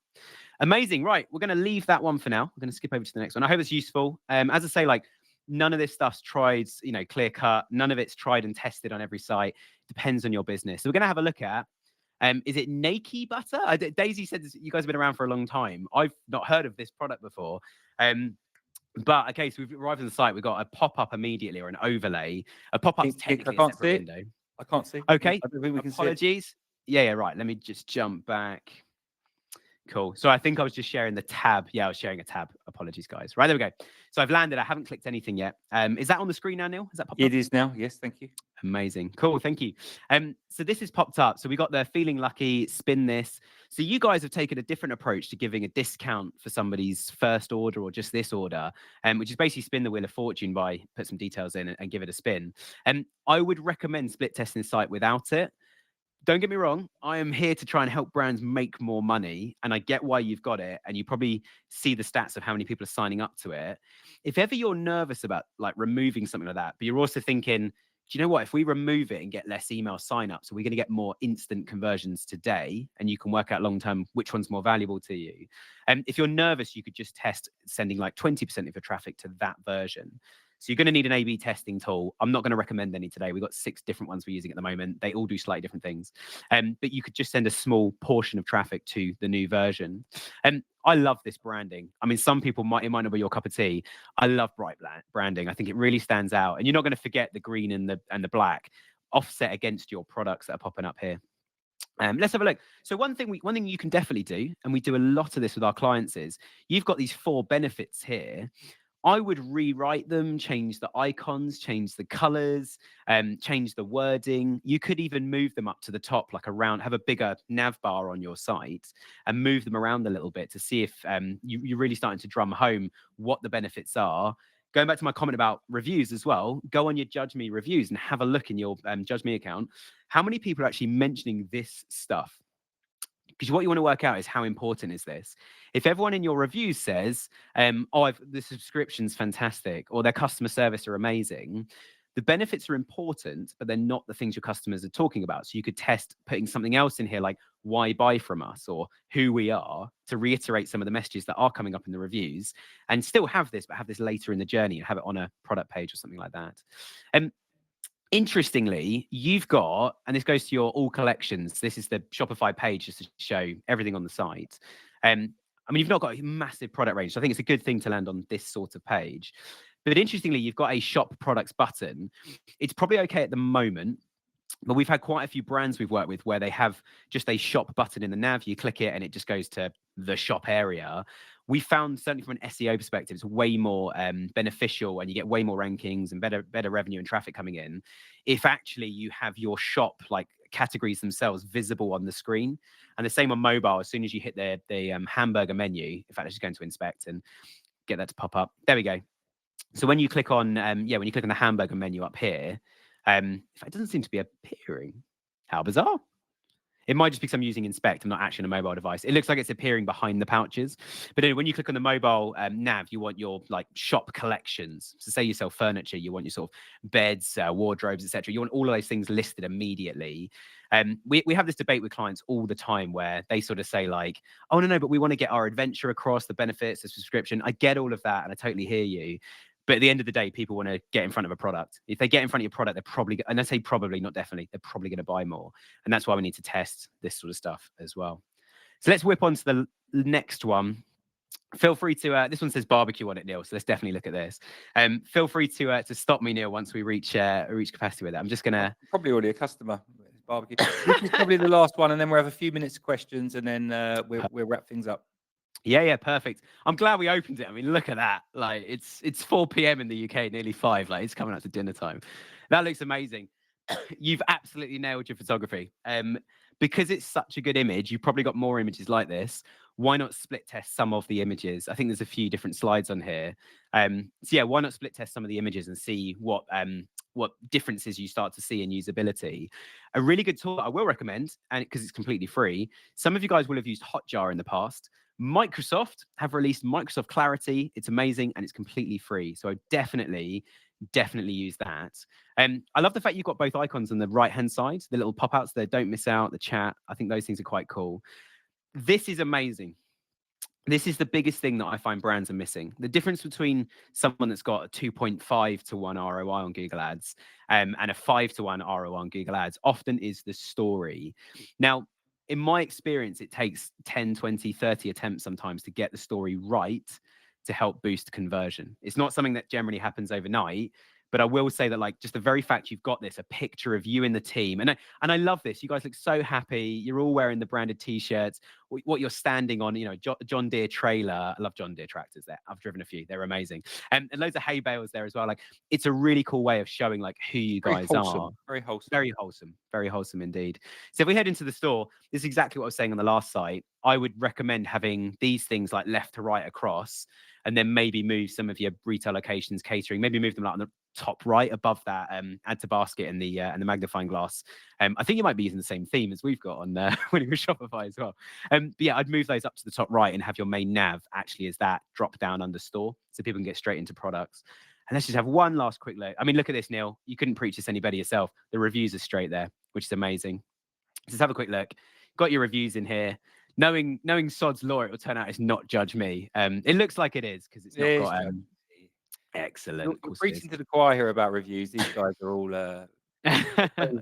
Amazing. Right. We're going to leave that one for now. We're going to skip over to the next one. I hope it's useful. As I say, like, none of this stuff's tried, clear cut. None of it's tried and tested on every site. Depends on your business. So we're going to have a look at, is it Nakey butter? Daisy said you guys have been around for a long time. I've not heard of this product before. But okay, so we've arrived on the site. We've got a pop-up immediately, or an overlay. A pop-up is technically a separate window. I can't see. Okay, I don't think we can see it. apologies. Yeah, right. Let me just jump back. Cool. So I think I was just sharing the tab. Yeah, I was sharing a tab. Apologies, guys. Right, there we go. So I've landed. I haven't clicked anything yet. Is that on the screen now, Neil? Is that popped up? It is now. Yes, thank you. Amazing. Cool. Thank you. So this has popped up. So we got the feeling lucky, spin this. So you guys have taken a different approach to giving a discount for somebody's first order or just this order, which is basically spin the wheel of fortune by put some details in and give it a spin. I would recommend split testing the site without it. Don't get me wrong, I am here to try and help brands make more money, and I get why you've got it, and you probably see the stats of how many people are signing up to it. If ever you're nervous about like removing something like that, but you're also thinking, do you know what, if we remove it and get less email signups, are we going to get more instant conversions today? And you can work out long term which one's more valuable to you. And if you're nervous, you could just test sending like 20% of your traffic to that version. So you're going to need an A/B testing tool. I'm not going to recommend any today. We've got 6 different ones we're using at the moment. They all do slightly different things. But you could just send a small portion of traffic to the new version. I love this branding. I mean, some people it might not be your cup of tea. I love bright branding. I think it really stands out. And you're not going to forget the green and the black offset against your products that are popping up here. Let's have a look. So one thing you can definitely do, and we do a lot of this with our clients, is you've got these 4 benefits here. I would rewrite them, change the icons, change the colors, change the wording. You could even move them up to the top, like have a bigger nav bar on your site and move them around a little bit to see if you're really starting to drum home what the benefits are. Going back to my comment about reviews as well, go on your Judge.me reviews and have a look in your Judge.me account. How many people are actually mentioning this stuff? Because what you want to work out is how important is this. If everyone in your reviews says, the subscription's fantastic, or their customer service are amazing, the benefits are important, but they're not the things your customers are talking about. So you could test putting something else in here, like why buy from us or who we are, to reiterate some of the messages that are coming up in the reviews, and still have this, but have this later in the journey and have it on a product page or something like that. Interestingly, you've got, and this goes to your all collections. This is the Shopify page just to show everything on the site. I mean, you've not got a massive product range, so I think it's a good thing to land on this sort of page. But interestingly, you've got a shop products button. It's probably okay at the moment. But we've had quite a few brands we've worked with where they have just a shop button in the nav. You click it and it just goes to the shop area. We found, certainly from an SEO perspective, it's way more beneficial, and you get way more rankings and better revenue and traffic coming in if actually you have your shop like categories themselves visible on the screen. And the same on mobile. As soon as you hit the hamburger menu, in fact, I'm just going to inspect and get that to pop up. There we go. So when you click on, when you click on the hamburger menu up here, it doesn't seem to be appearing. How bizarre. It might just be because I'm using Inspect. I'm not actually on a mobile device. It looks like it's appearing behind the pouches. But anyway, when you click on the mobile nav, you want your like shop collections. So say you sell furniture, you want your sort of beds, wardrobes, etc. You want all of those things listed immediately. We have this debate with clients all the time where they sort of say like, oh, no, but we want to get our adventure across, the benefits, the subscription. I get all of that and I totally hear you. But at the end of the day, people want to get in front of a product. If they get in front of your product, they're probably, and I say probably, not definitely, they're probably going to buy more. And that's why we need to test this sort of stuff as well. So let's whip on to the next one. Feel free to, this one says barbecue on it, Neil. So let's definitely look at this. Feel free to stop me, Neil, once we reach capacity with it. I'm just going to. Probably already a customer. Barbecue. This is probably the last one, and then we'll have a few minutes of questions, and then we'll wrap things up. Yeah, perfect. I'm glad we opened it. I mean, look at that. Like it's 4 p.m. in the UK, nearly 5. Like it's coming up to dinner time. That looks amazing. You've absolutely nailed your photography. Because it's such a good image, you've probably got more images like this. Why not split test some of the images? I think there's a few different slides on here. So yeah, why not split test some of the images and see what differences you start to see in usability. A really good tool that I will recommend, and because it's completely free, some of you guys will have used Hotjar in the past. Microsoft have released Microsoft Clarity. It's amazing and it's completely free. So definitely use that. I love the fact you've got both icons on the right-hand side, the little pop-outs there. Don't miss out, the chat. I think those things are quite cool. This is amazing. This is the biggest thing that I find brands are missing. The difference between someone that's got a 2.5 to 1 ROI on Google Ads and a 5 to 1 ROI on Google Ads often is the story. Now, in my experience, it takes 10, 20, 30 attempts sometimes to get the story right to help boost conversion. It's not something that generally happens overnight. But I will say that, like, just the very fact you've got this, a picture of you and the team, and I love this. You guys look so happy. You're all wearing the branded T-shirts. What you're standing on, John Deere trailer. I love John Deere tractors. There, I've driven a few. They're amazing, and loads of hay bales there as well. Like, it's a really cool way of showing like who you guys are. Very wholesome. Very wholesome indeed. So if we head into the store, this is exactly what I was saying on the last site. I would recommend having these things like left to right across, and then maybe move some of your retail locations, catering, maybe move them like on the top right above that, add to basket and the magnifying glass. I think you might be using the same theme as we've got on when you were Shopify as well. But yeah, I'd move those up to the top right and have your main nav actually as that drop down under store, so people can get straight into products. And let's just have one last quick look. I mean, look at this, Neil. You couldn't preach this any better yourself. The reviews are straight there, which is amazing. Just have a quick look. Got your reviews in here. Knowing sod's law, it will turn out it's not Judge.me. It looks like it is because it's not got excellent. You're preaching to the choir here about reviews. These guys are all very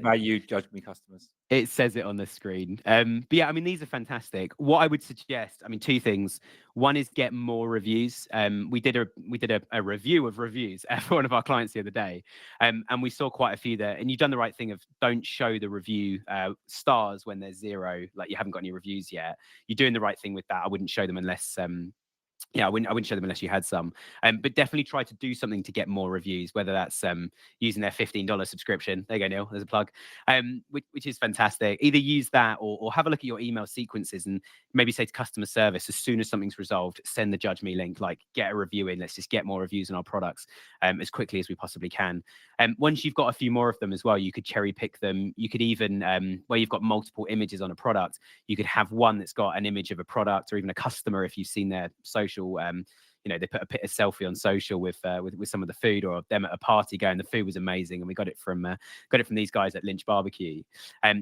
valued Judge.me customers. It says it on the screen. But yeah, I mean, these are fantastic. What I would suggest, I mean, two things. One is get more reviews. We did a review of reviews for one of our clients the other day, and we saw quite a few there. And you've done the right thing of don't show the review stars when there's 0, like you haven't got any reviews yet. You're doing the right thing with that. I wouldn't show them unless I wouldn't show them unless you had some. But definitely try to do something to get more reviews, whether that's using their $15 subscription. There you go, Neil. There's a plug, which is fantastic. Either use that or have a look at your email sequences and maybe say to customer service, as soon as something's resolved, send the Judge.me link, like get a review in. Let's just get more reviews on our products as quickly as we possibly can. Once you've got a few more of them as well, you could cherry pick them. You could even, where you've got multiple images on a product, you could have one that's got an image of a product or even a customer if you've seen their social. They put a selfie on social with some of the food, or them at a party going, the food was amazing, and we got it from these guys at Lynch Barbecue.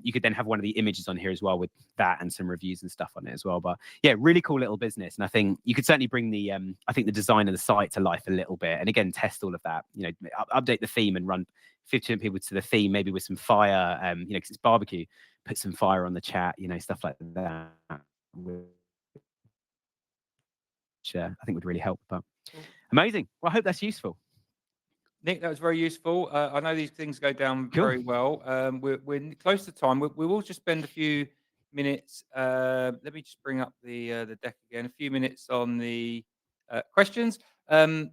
You could then have one of the images on here as well with that and some reviews and stuff on it as well. But yeah, really cool little business, and I think you could certainly bring the the design of the site to life a little bit, and again test all of that. Update the theme and run 50 people to the theme, maybe with some fire. Because it's barbecue, put some fire on the chat, stuff like that. I think would really help. But amazing. Well, I hope that's useful. Nick, that was very useful. I know these things go down Cool. very well. We're close to time. We will just spend a few minutes. Let me just bring up the deck again. A few minutes on the questions. Um,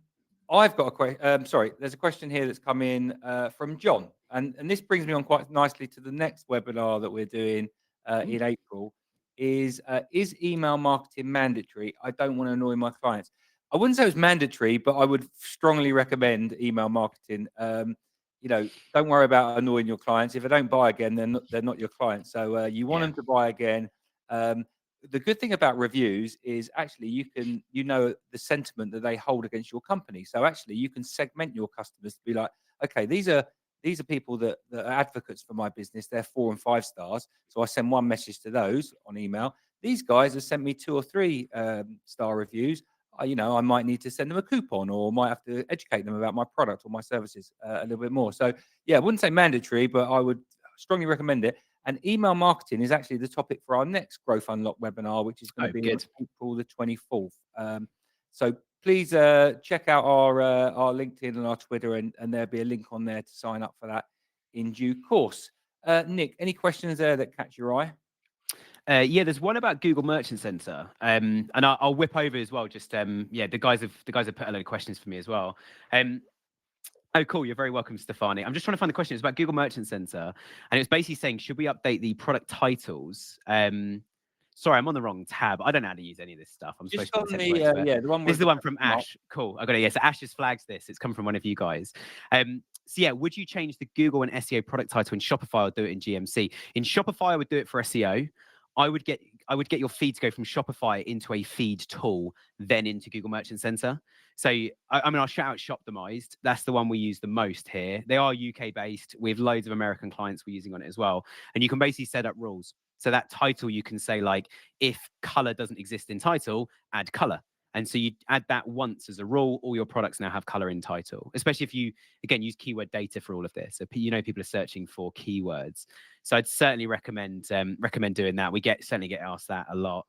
I've got a question. Sorry, there's a question here that's come in from John, and this brings me on quite nicely to the next webinar that we're doing Mm. in April. Is email marketing mandatory? I don't want to annoy my clients. I wouldn't say it was mandatory, but I would strongly recommend email marketing. Don't worry about annoying your clients. If they don't buy again, they're not your clients. So you want Yeah. them to buy again. Um, the good thing about reviews is actually you know the sentiment that they hold against your company. So actually you can segment your customers to be like, okay, these are people that are advocates for my business. They're 4 and 5 stars. So I send one message to those on email. These guys have sent me 2 or 3 star reviews. I might need to send them a coupon or might have to educate them about my product or my services a little bit more. So, yeah, I wouldn't say mandatory, but I would strongly recommend it. And email marketing is actually the topic for our next Growth Unlock webinar, which is going Oh, to be on good. April the 24th. So please check out our LinkedIn and our Twitter, and there'll be a link on there to sign up for that in due course. Nick, any questions there that catch your eye? Yeah, there's one about Google Merchant Center, and I'll whip over as well. Just yeah, the guys have put a load of questions for me as well. Oh, cool. You're very welcome, Stefani. I'm just trying to find the question. It's about Google Merchant Center, and it's basically saying, should we update the product titles? Sorry, I'm on the wrong tab. I don't know how to use any of this stuff. I'm supposed Just to be the on technical the expert. the one This with is the the one from question mark. Ash. Cool. I got it. Yes, Ash just flags this. It's come from one of you guys. So yeah, would you change the Google and SEO product title in Shopify or do it in GMC? In Shopify, I would do it for SEO. I would get your feed to go from Shopify into a feed tool, then into Google Merchant Center. So I mean, I'll shout out Shoptimized. That's the one we use the most here. They are UK based. We have loads of American clients we're using on it as well. And you can basically set up rules. So that title, you can say like, if color doesn't exist in title, add color. And so you add that once as a rule. All your products now have color in title, especially if you, again, use keyword data for all of this. So people are searching for keywords. So I'd certainly recommend doing that. We certainly get asked that a lot.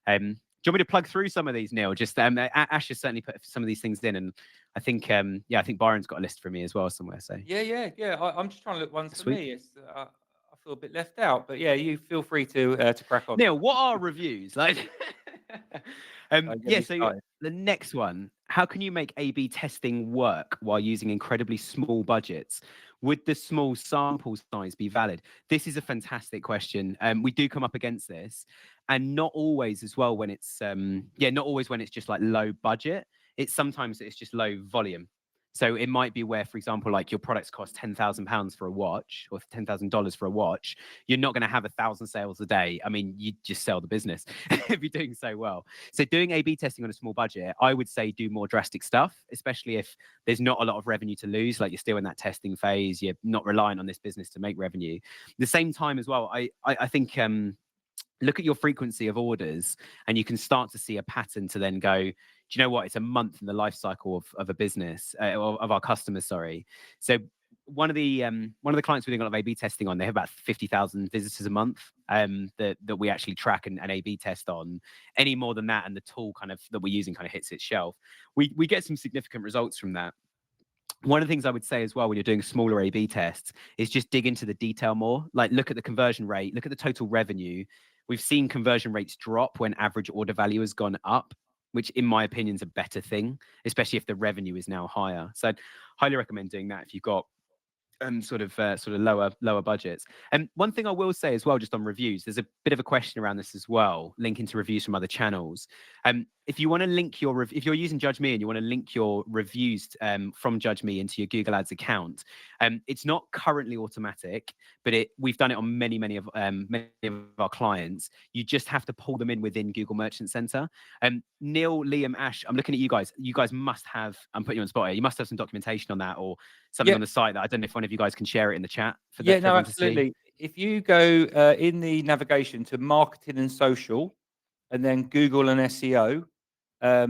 Do you want me to plug through some of these, Neil? Just Ash has certainly put some of these things in, and I think I think Byron's got a list for me as well somewhere. So Yeah. I'm just trying to look ones for sweet. me. It's I feel a bit left out, but yeah, you feel free to crack on. Neil, what are reviews like? Don't get Yeah. me So started. the next one: how can you make A/B testing work while using incredibly small budgets? Would the small sample size be valid? This is a fantastic question. We do come up against this, and not always as well when it's not always when it's just like low budget. Sometimes it's just low volume. So it might be where, for example, like your products cost £10,000 for a watch or $10,000 for a watch. You're not going to have 1,000 sales a day. I mean, you just sell the business if you're doing so well. So doing A/B testing on a small budget, I would say do more drastic stuff, especially if there's not a lot of revenue to lose. Like you're still in that testing phase. You're not relying on this business to make revenue. At the same time as well, I think look at your frequency of orders and you can start to see a pattern to then go, do you know what? It's a month in the life cycle of a business, of our customers, sorry. So one of the clients we're doing a lot of A/B testing on, they have about 50,000 visitors a month that we actually track and A/B test on. Any more than that, and the tool kind of that we're using kind of hits its shelf. We get some significant results from that. One of the things I would say as well when you're doing smaller A/B tests is just dig into the detail more. Like look at the conversion rate, look at the total revenue. We've seen conversion rates drop when average order value has gone up, which in my opinion is a better thing, especially if the revenue is now higher. So I'd highly recommend doing that if you've got sort of lower budgets. And one thing I will say as well, just on reviews, there's a bit of a question around this as well, linking to reviews from other channels. If you want to link if you're using Judge.me and you want to link your reviews from Judge.me into your Google Ads account, it's not currently automatic, but we've done it on many of our clients. You just have to pull them in within Google Merchant Center. Neil, Liam, Ash, I'm looking at you guys. You guys must have. I'm putting you on the spot here. You must have some documentation on that or something Yeah, on the site that I don't know if one of you guys can share it in the chat for yeah, no, everyone to see. absolutely. If you go in the navigation to marketing and social, and then Google and SEO,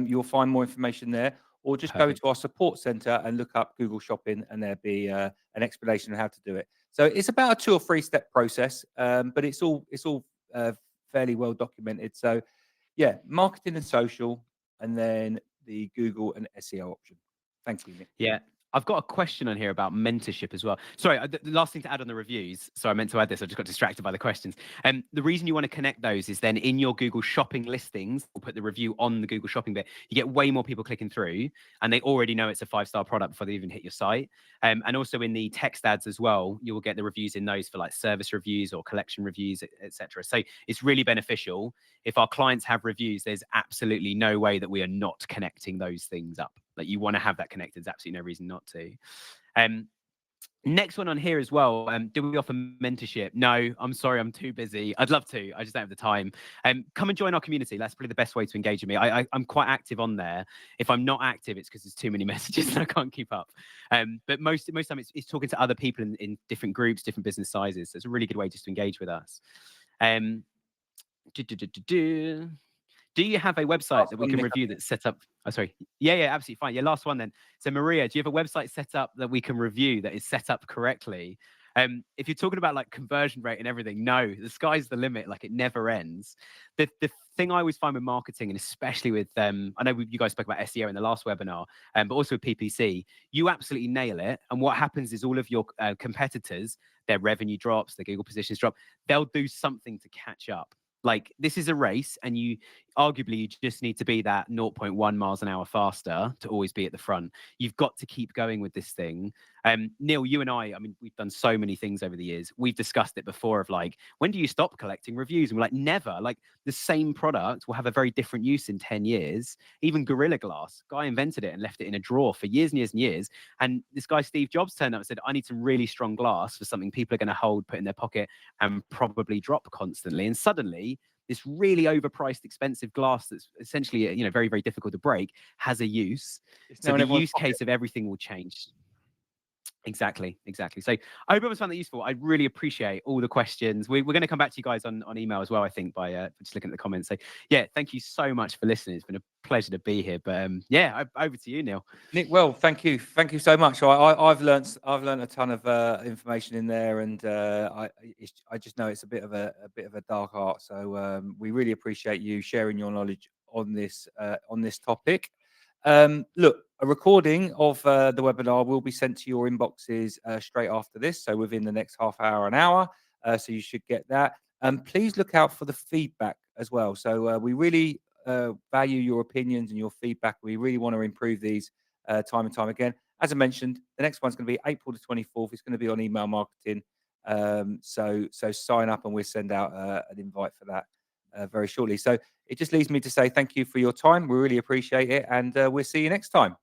you'll find more information there. Or just go Perfect. to our support center and look up Google Shopping, and there'll be an explanation of how to do it. So it's about a 2 or 3 step process, but it's all fairly well documented. So yeah, marketing and social, and then the Google and SEO option. Thank you, Nick. Yeah. I've got a question on here about mentorship as well. Sorry, the last thing to add on the reviews. Sorry, I meant to add this. I just got distracted by the questions. The reason you want to connect those is then in your Google Shopping listings, we'll put the review on the Google Shopping bit. You get way more people clicking through, and they already know it's a 5-star product before they even hit your site. And also in the text ads as well, you will get the reviews in those for like service reviews or collection reviews, etc. So it's really beneficial. If our clients have reviews, there's absolutely no way that we are not connecting those things up. Like you want to have that connected. There's absolutely no reason not to. Next one on here as well. Do we offer mentorship? No, I'm sorry, I'm too busy. I'd love to. I just don't have the time. Come and join our community. That's probably the best way to engage with me. I'm quite active on there. If I'm not active, it's because there's too many messages and I can't keep up. But most time it's talking to other people in different groups, different business sizes. So it's a really good way just to engage with us. Do you have a website that we can review that's set up? Oh, sorry. Yeah, absolutely fine. Yeah, last one then. So Maria, do you have a website set up that we can review that is set up correctly? If you're talking about like conversion rate and everything, no, the sky's the limit. Like it never ends. The thing I always find with marketing, and especially with I know you guys spoke about SEO in the last webinar, but also with PPC, you absolutely nail it. And what happens is all of your competitors, their revenue drops, their Google positions drop. They'll do something to catch up. Like this is a race, and you just need to be that 0.1 miles an hour faster to always be at the front. You've got to keep going with this thing. Neil, you and I mean, we've done so many things over the years. We've discussed it before of like, when do you stop collecting reviews? And we're like, never. Like the same product will have a very different use in 10 years. Even Gorilla Glass, guy invented it and left it in a drawer for years and years and years. And this guy, Steve Jobs, turned up and said, I need some really strong glass for something people are going to hold, put in their pocket and probably drop constantly. And suddenly this really overpriced, expensive glass that's essentially, very, very difficult to break has a use. So the use case of everything will change. Exactly. So I hope everyone's found that useful. I really appreciate all the questions. We're going to come back to you guys on email as well, I think, by just looking at the comments. So yeah, thank you so much for listening. It's been a pleasure to be here. But over to you, Neil. Nick, well, thank you so much. I've learned a ton of information in there, and I just know it's a bit of a dark art. So we really appreciate you sharing your knowledge on this topic. Look, a recording of the webinar will be sent to your inboxes straight after this, so within the next half hour, an hour. So you should get that. Please look out for the feedback as well. So we really value your opinions and your feedback. We really want to improve these time and time again. As I mentioned, the next one's going to be April the 24th. It's going to be on email marketing. So sign up and we'll send out an invite for that very shortly. So it just leaves me to say thank you for your time. We really appreciate it, and we'll see you next time.